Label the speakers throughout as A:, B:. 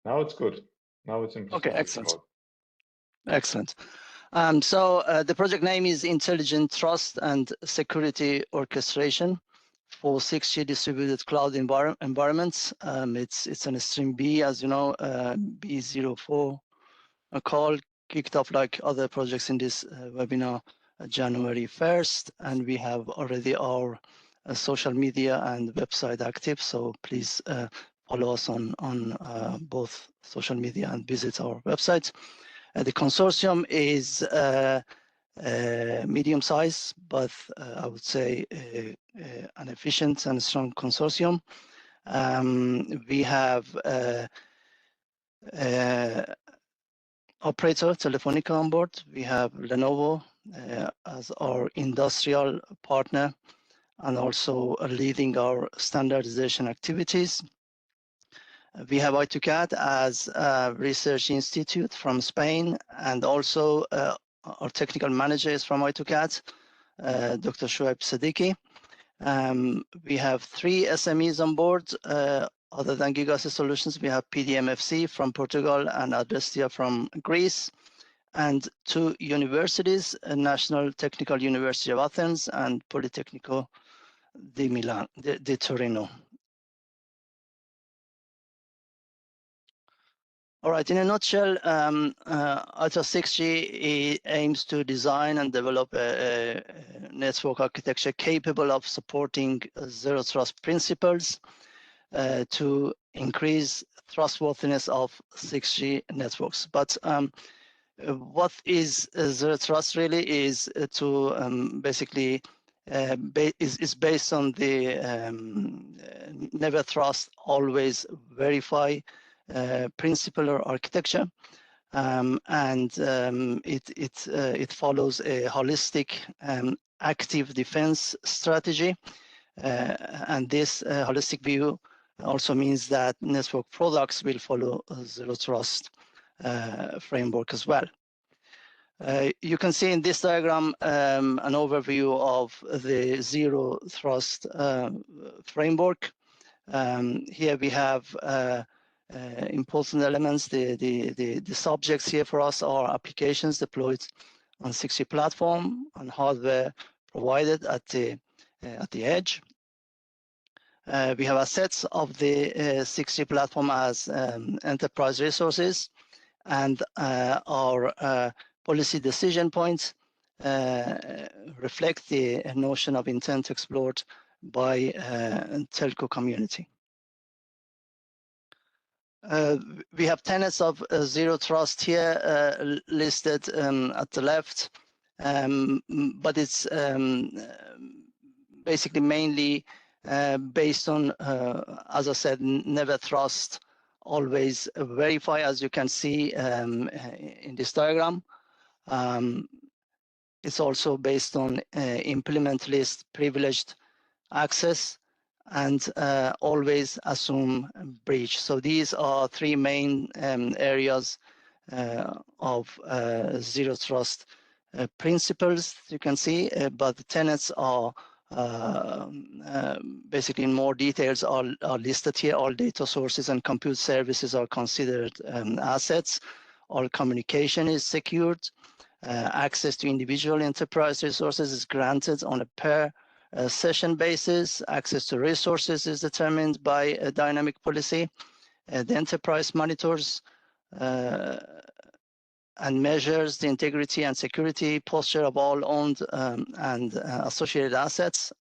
A: Now it's good. Now it's
B: Okay,
A: implemented.
B: excellent. Excellent. So the project name is Intelligent Trust and Security Orchestration for 6G distributed cloud environments. It's an stream B, as you know, B04 call kicked off like other projects in this webinar January 1st, and we have already our social media and website active. So please follow us on both social media and visit our website. The consortium is medium size, but I would say an efficient and strong consortium. We have operator Telefonica on board. We have Lenovo as our industrial partner and also leading our standardization activities. We have I2CAD as a research institute from Spain, and also our technical manager is from I2CAD, Dr. Shoaib Siddiqui. We have 3 SMEs on board. Other than Gigasys Solutions, we have PDMFC from Portugal and Adrestia from Greece, and 2 universities, National Technical University of Athens and Politecnico di Milan, di Torino. All right, in a nutshell, iTrust6G aims to design and develop a network architecture capable of supporting zero trust principles to increase trustworthiness of 6G networks. But what is zero trust really is to basically is based on the never trust, always verify principle or architecture, and it follows a holistic active defense strategy, and this holistic view also means that network products will follow a zero trust framework as well. You can see in this diagram an overview of the zero trust framework. Here we have important elements. The subjects here for us are applications deployed on 6G platform and hardware provided at the edge. We have assets of the 6G platform as enterprise resources, and our policy decision points reflect the notion of intent explored by telco community. We have tenets of zero trust here listed at the left, but it's basically mainly based on, as I said, never trust, always verify, as you can see in this diagram. It's also based on implement list privileged access and always assume breach. So these are 3 main areas of zero trust principles, you can see, but the tenets are basically in more details are listed here. All data sources and compute services are considered assets. All communication is secured. Access to individual enterprise resources is granted on a per session basis. Access to resources is determined by a dynamic policy. The enterprise monitors and measures the integrity and security posture of all owned and associated assets.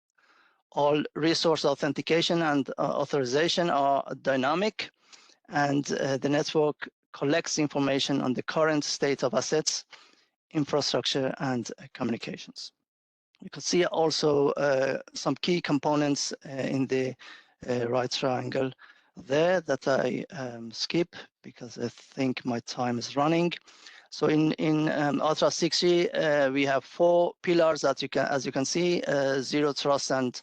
B: All resource authentication and authorization are dynamic, and the network collects information on the current state of assets, infrastructure, and communications. You can see also some key components in the right triangle there that I skip because I think my time is running. So in iTrust6G, we have 4 pillars that as you can see, zero trust and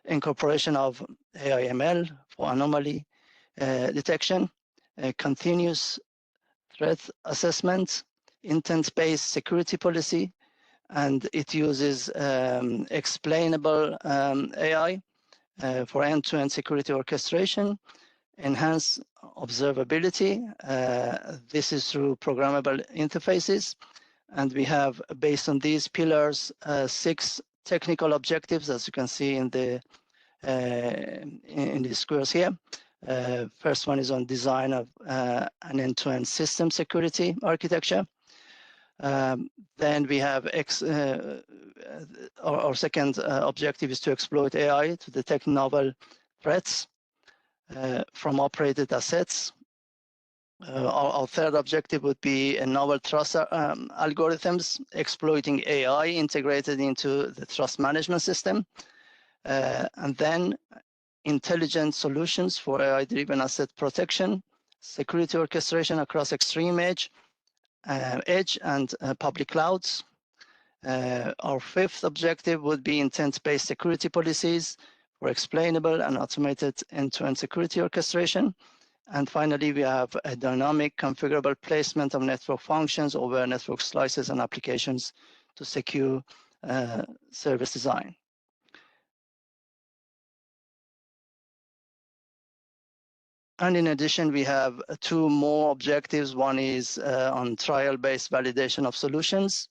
B: incorporation of AI/ML for anomaly detection, continuous threat assessment, intent-based security policy, and it uses explainable AI for end-to-end security orchestration, enhance observability. This is through programmable interfaces. And we have, based on these pillars, 6 technical objectives, as you can see in the squares here. First one is on design of an end-to-end system security architecture. Then we have our second objective is to exploit AI to detect novel threats from operated assets. Our third objective would be a novel trust algorithms exploiting AI integrated into the trust management system. And then intelligent solutions for AI-driven asset protection, security orchestration across extreme edge and public clouds. Our fifth objective would be intent-based security policies for explainable and automated end-to-end security orchestration. And finally, we have a dynamic configurable placement of network functions over network slices and applications to secure service design. And in addition, we have 2 more objectives. One is on trial-based validation of solutions.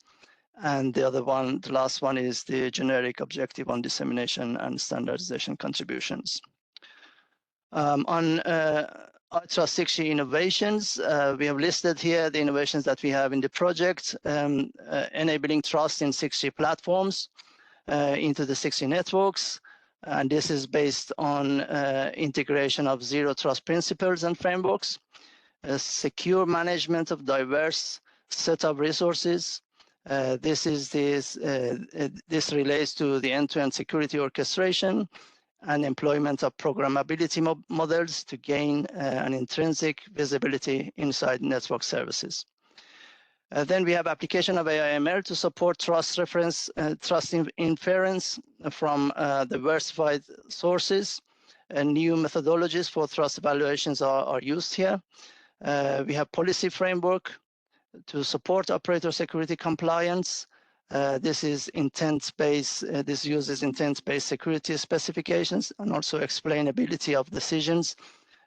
B: And the other one, the last one, is the generic objective on dissemination and standardization contributions. On iTrust6G innovations, we have listed here the innovations that we have in the project, enabling trust in 6G platforms into the 6G networks. And this is based on integration of zero trust principles and frameworks, secure management of diverse set of resources. This relates to the end-to-end security orchestration and employment of programmability models to gain an intrinsic visibility inside network services. Then we have application of AI/ML to support trust inference from diversified sources. New methodologies for trust evaluations are used here. We have policy framework to support operator security compliance. This is intent-based. This uses intent-based security specifications and also explainability of decisions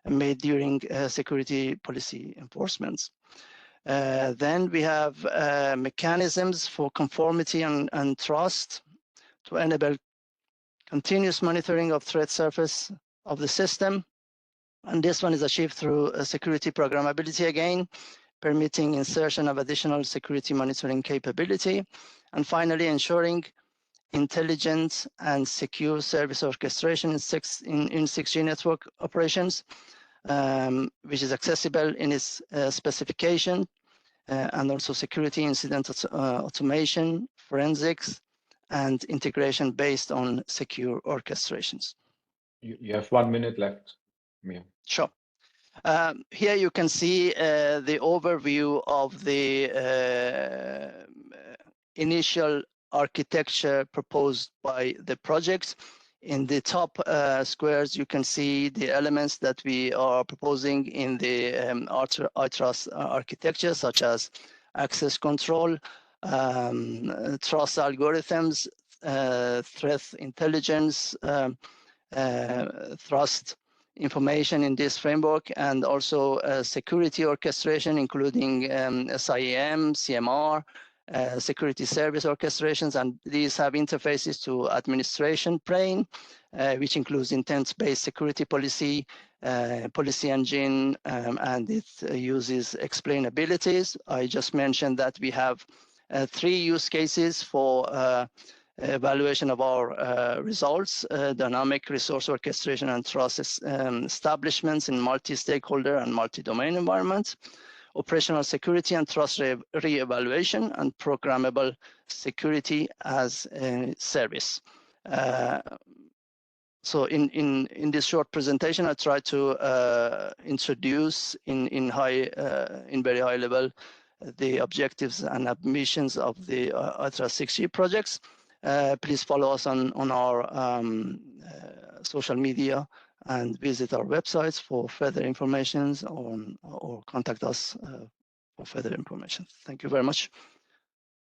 B: made during security policy enforcements. Then we have mechanisms for conformity and trust to enable continuous monitoring of threat surface of the system. And this one is achieved through security programmability again, permitting insertion of additional security monitoring capability. And finally, ensuring intelligent and secure service orchestration in 6G network operations, which is accessible in its specification, and also security incident automation, forensics, and integration based on secure orchestrations.
A: You have 1 minute left, Mir.
B: Sure. Here you can see the overview of the initial architecture proposed by the projects. In the top squares, you can see the elements that we are proposing in the iTrust architecture, such as access control, trust algorithms, threat intelligence, trust information in this framework, and also security orchestration, including SIEM, CMR, security service orchestrations, and these have interfaces to administration plane, which includes intent-based security policy, policy engine, and it uses explainabilities. I just mentioned that we have 3 use cases for evaluation of our results, dynamic resource orchestration and trust establishments in multi-stakeholder and multi-domain environments, operational security and trust re-evaluation, and programmable security as a service. So in this short presentation, I try to introduce in very high level the objectives and ambitions of the iTrust6G projects. Please follow us on our social media and visit our websites for further information or contact us for further information. Thank you very much.